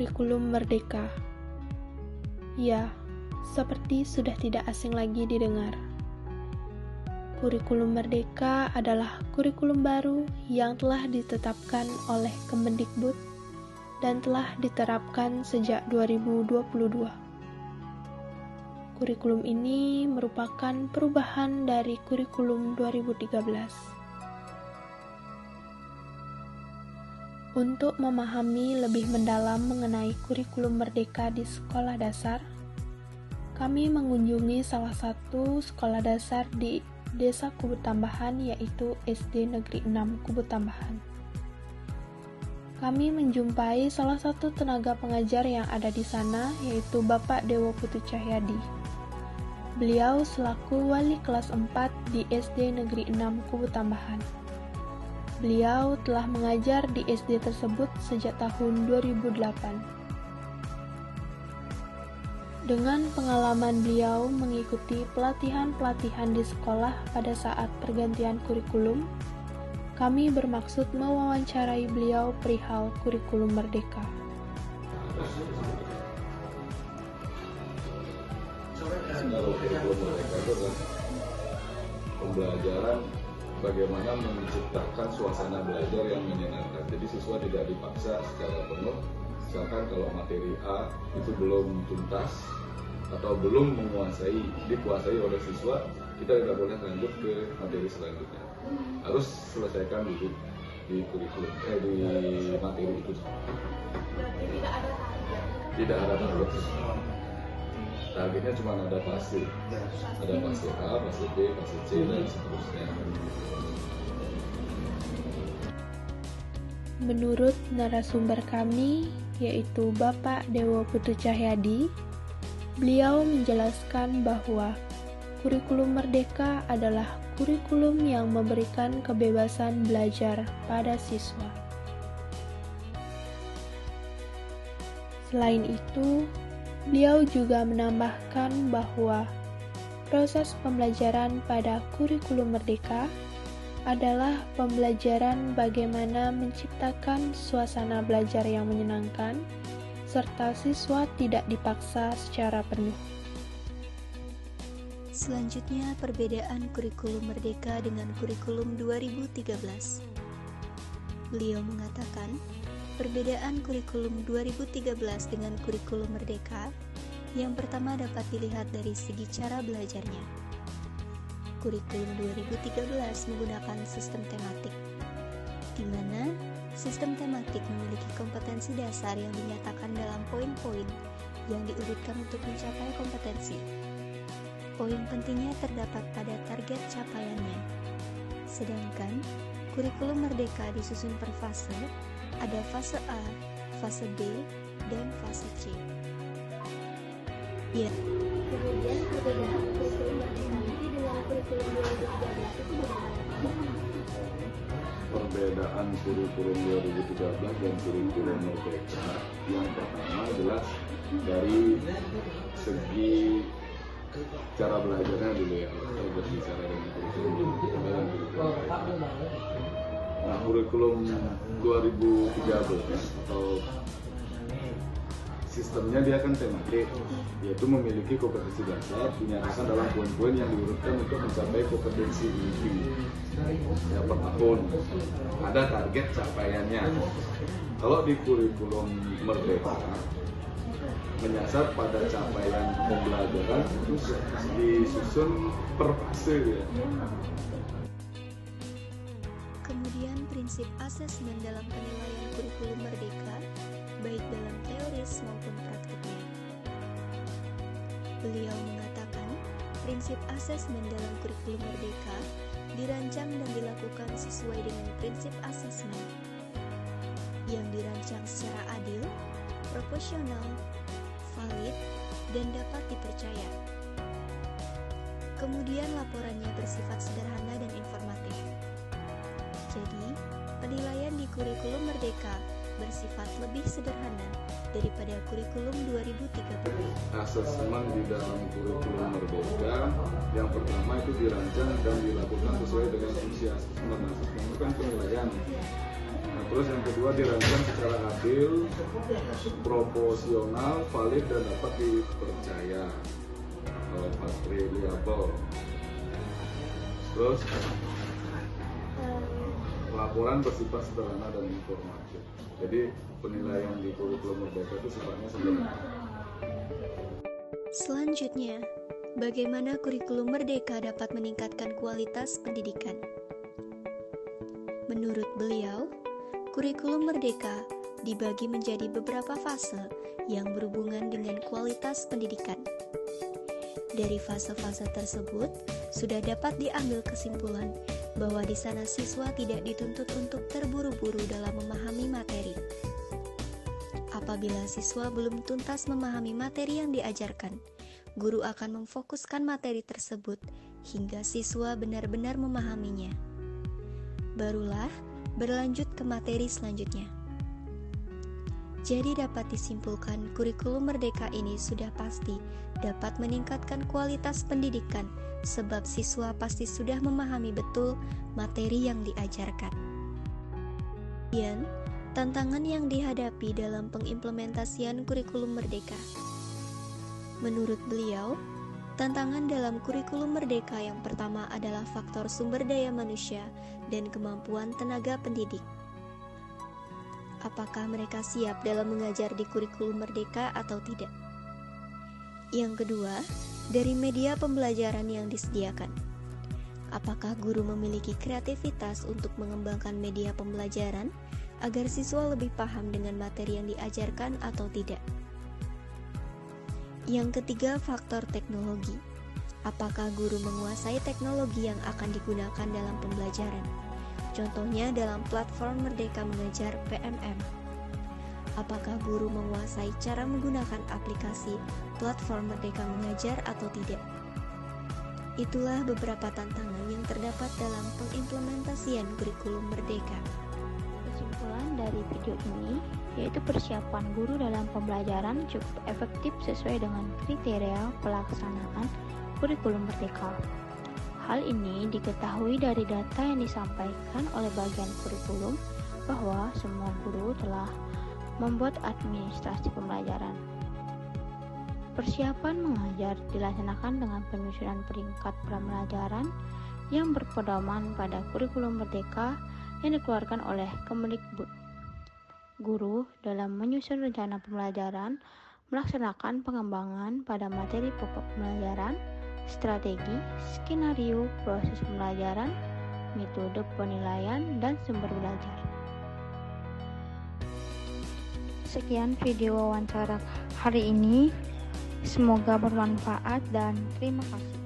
Kurikulum Merdeka. Ya, seperti sudah tidak asing lagi didengar. Kurikulum Merdeka adalah kurikulum baru yang telah ditetapkan oleh Kemendikbud dan telah diterapkan sejak 2022. Kurikulum ini merupakan perubahan dari kurikulum 2013. Untuk memahami lebih mendalam mengenai kurikulum Merdeka di sekolah dasar, kami mengunjungi salah satu sekolah dasar di Desa Kubut Tambahan, yaitu SD Negeri 6 Kubut Tambahan. Kami menjumpai salah satu tenaga pengajar yang ada di sana, yaitu Bapak Dewo Putu Cahyadi. Beliau selaku wali kelas 4 di SD Negeri 6 Kubut Tambahan. Beliau telah mengajar di SD tersebut sejak tahun 2008. Dengan pengalaman beliau mengikuti pelatihan-pelatihan di sekolah pada saat pergantian kurikulum, kami bermaksud mewawancarai beliau perihal kurikulum Merdeka. Kalau kurikulum Merdeka itu kan pembelajaran bagaimana menciptakan suasana belajar yang menyenangkan. Jadi siswa tidak dipaksa secara penuh. Misalkan kalau materi A itu belum tuntas atau belum dikuasai oleh siswa, kita tidak boleh lanjut ke materi selanjutnya. Harus selesaikan dulu di kurikulum, di materi itu. Tidak ada target. Targetnya cuma ada fase. Ada fase A, fase B, fase C, dan seterusnya. Menurut narasumber kami, yaitu Bapak Dewo Putu Cahyadi, beliau menjelaskan bahwa kurikulum Merdeka adalah kurikulum yang memberikan kebebasan belajar pada siswa. Selain itu, beliau juga menambahkan bahwa proses pembelajaran pada kurikulum Merdeka adalah pembelajaran bagaimana menciptakan suasana belajar yang menyenangkan, serta siswa tidak dipaksa secara penuh. Selanjutnya, perbedaan kurikulum Merdeka dengan kurikulum 2013. Beliau mengatakan, perbedaan kurikulum 2013 dengan kurikulum Merdeka yang pertama dapat dilihat dari segi cara belajarnya. Kurikulum 2013 menggunakan sistem tematik, di mana sistem tematik memiliki kompetensi dasar yang dinyatakan dalam poin-poin yang diurutkan untuk mencapai kompetensi. Poin pentingnya terdapat pada target capaiannya. Sedangkan kurikulum Merdeka disusun per fase, ada fase A, fase B, dan fase C. Ya. Kemudian perbedaan kurikulum Merdeka ini dengan kurikulum 2013 itu bagaimana? Perbedaan kurikulum 2013 dan kurikulum Merdeka yang pertama jelas dari segi cara belajarnya dulu ya. Kita berbicara dengan kurikulum 2013 dan kurikulum Merdeka. Nah, kurikulum 2013 atau sistemnya dia kan tematik, yaitu memiliki kompetensi dasar dinyatakan dalam poin-poin yang diurutkan untuk mencapai kompetensi inti ya per tahun. Ada target capaiannya. Kalau di kurikulum Merdeka menyasar pada capaian pembelajaran itu disusun per fase ya. Kemudian prinsip asesmen dalam penilaian kurikulum Merdeka, baik dalam teoris maupun praktiknya. Beliau mengatakan, prinsip asesmen dalam kurikulum Merdeka dirancang dan dilakukan sesuai dengan prinsip asesmen yang dirancang secara adil, proporsional, valid, dan dapat dipercaya. Kemudian laporannya bersifat sederhana dan informatif. Jadi, penilaian di kurikulum Merdeka bersifat lebih sederhana daripada kurikulum 2013. Asesmen di dalam kurikulum Merdeka yang pertama itu dirancang dan dilakukan sesuai dengan fungsi asesmen. Asesmen itu kan penilaian. Nah, Terus yang kedua, dirancang secara adil, proporsional, valid, dan dapat dipercaya atau reliable. Terus laporan bersifat sederhana dan informatif. Jadi penilaian di kurikulum Merdeka itu sifatnya sederhana. Selanjutnya, bagaimana kurikulum Merdeka dapat meningkatkan kualitas pendidikan? Menurut beliau, kurikulum Merdeka dibagi menjadi beberapa fase yang berhubungan dengan kualitas pendidikan. Dari fase-fase tersebut, sudah dapat diambil kesimpulan bahwa di sana siswa tidak dituntut untuk terburu-buru dalam memahami materi. Apabila siswa belum tuntas memahami materi yang diajarkan, guru akan memfokuskan materi tersebut hingga siswa benar-benar memahaminya. Barulah berlanjut ke materi selanjutnya. Jadi dapat disimpulkan kurikulum Merdeka ini sudah pasti dapat meningkatkan kualitas pendidikan sebab siswa pasti sudah memahami betul materi yang diajarkan. Kemudian, tantangan yang dihadapi dalam pengimplementasian kurikulum Merdeka. Menurut beliau, tantangan dalam kurikulum Merdeka yang pertama adalah faktor sumber daya manusia dan kemampuan tenaga pendidik. Apakah mereka siap dalam mengajar di kurikulum Merdeka atau tidak? Yang kedua, dari media pembelajaran yang disediakan. Apakah guru memiliki kreativitas untuk mengembangkan media pembelajaran agar siswa lebih paham dengan materi yang diajarkan atau tidak? Yang ketiga, faktor teknologi. Apakah guru menguasai teknologi yang akan digunakan dalam pembelajaran? Contohnya dalam platform Merdeka Mengajar PMM. Apakah guru menguasai cara menggunakan aplikasi platform Merdeka Mengajar atau tidak? Itulah beberapa tantangan yang terdapat dalam pengimplementasian kurikulum Merdeka. Kesimpulan dari video ini yaitu persiapan guru dalam pembelajaran cukup efektif sesuai dengan kriteria pelaksanaan kurikulum Merdeka. Hal ini diketahui dari data yang disampaikan oleh bagian kurikulum bahwa semua guru telah membuat administrasi pembelajaran. Persiapan mengajar dilaksanakan dengan penyusunan peringkat pembelajaran yang berpedoman pada kurikulum Merdeka yang dikeluarkan oleh Kemendikbud. Guru dalam menyusun rencana pembelajaran melaksanakan pengembangan pada materi pokok pembelajaran, strategi, skenario, proses pembelajaran, metode penilaian, dan sumber belajar. Sekian video wawancara hari ini. Semoga bermanfaat dan terima kasih.